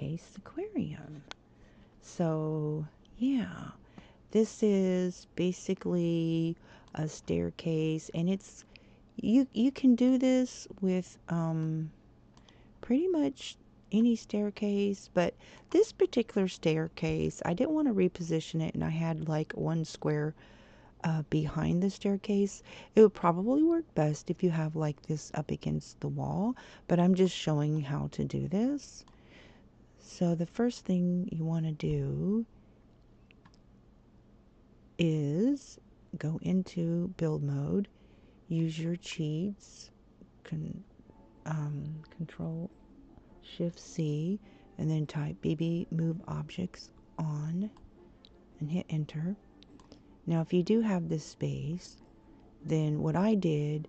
staircase aquarium. So yeah, this is basically a staircase, and it's you can do this with pretty much any staircase, but this particular staircase, I didn't want to reposition it, and I had like one square behind the staircase. It would probably work best if you have like this up against the wall, but I'm just showing how to do this. So the first thing you want to do is go into build mode, use your cheats, control shift C, and then type BB move objects on and hit enter. Now if you do have this space, then what I did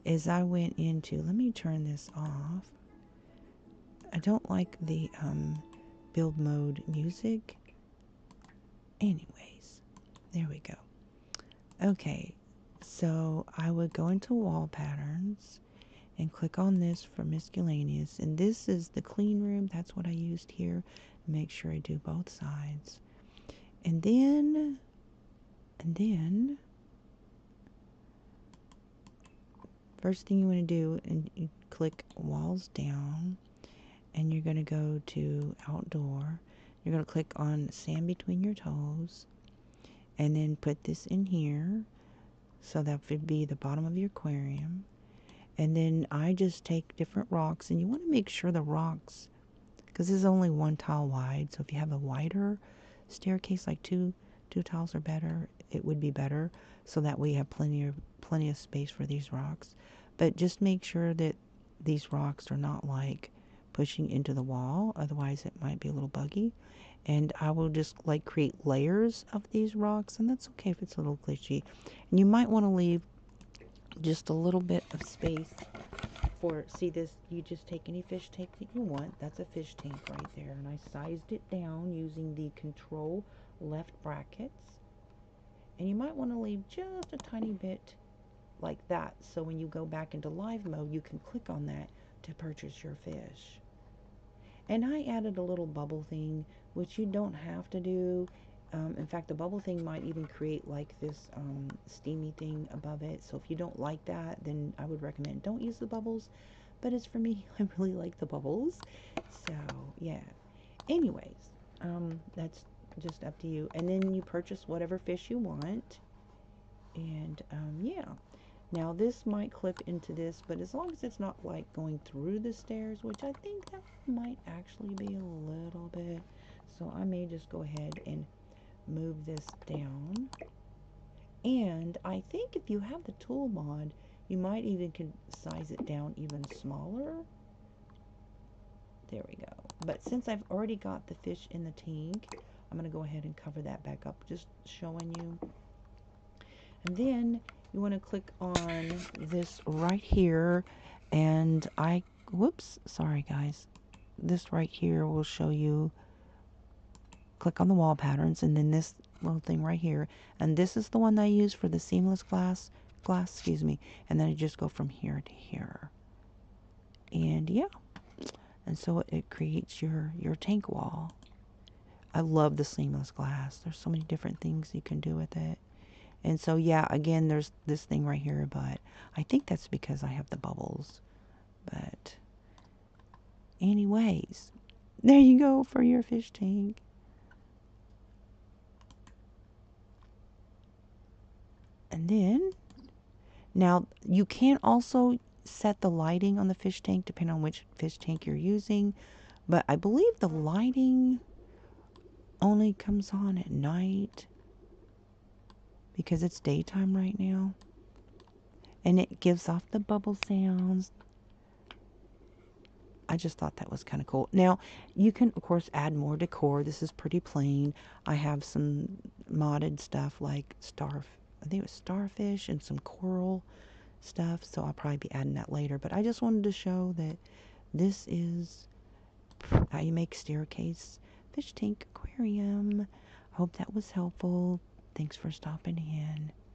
is I went into, let me turn this off. I don't like the build mode music. Anyways, there we go. Okay, so I would go into wall patterns and click on this for miscellaneous, and this is the clean room. That's what I used here. Make sure I do both sides, and then first thing you want to do, and you click walls down, and you're going to go to outdoor. You're going to click on sand between your toes, and then put this in here, so that would be the bottom of your aquarium. And then I just take different rocks, and you want to make sure the rocks, because this is only one tile wide, so if you have a wider staircase, like two tiles or better, it would be better, so that we have plenty of space for these rocks. But just make sure that these rocks are not like pushing into the wall, otherwise it might be a little buggy. And I will just like create layers of these rocks, and that's okay if it's a little glitchy. And you might want to leave just a little bit of space for, see this, you just take any fish tank that you want. That's a fish tank right there, and I sized it down using the control left brackets. And you might want to leave just a tiny bit like that, so when you go back into live mode, you can click on that to purchase your fish. And I added a little bubble thing, which you don't have to do. In fact, the bubble thing might even create like this steamy thing above it. So if you don't like that, then I would recommend don't use the bubbles. But as for me, I really like the bubbles. So yeah. Anyways, that's just up to you. And then you purchase whatever fish you want. And yeah. Now this might clip into this, but as long as it's not like going through the stairs, which I think that might actually be a little bit. So I may just go ahead and move this down. And I think if you have the tool mod, you might even can size it down even smaller. There we go. But since I've already got the fish in the tank, I'm going to go ahead and cover that back up, just showing you. And then you want to click on this right here, and whoops, sorry guys. This right here will show you, click on the wall patterns, and then this little thing right here, and this is the one that I use for the seamless glass, excuse me, and then I just go from here to here, and yeah, and so it creates your tank wall. I love the seamless glass. There's so many different things you can do with it. And so yeah, again, there's this thing right here, but I think that's because I have the bubbles. But anyways, there you go for your fish tank. And then, now you can also set the lighting on the fish tank depending on which fish tank you're using. But I believe the lighting only comes on at night because it's daytime right now. And it gives off the bubble sounds. I just thought that was kind of cool. Now, you can, of course, add more decor. This is pretty plain. I have some modded stuff like I think it was starfish and some coral stuff. So I'll probably be adding that later. But I just wanted to show that this is how you make staircase fish tank aquarium. I hope that was helpful. Thanks for stopping in.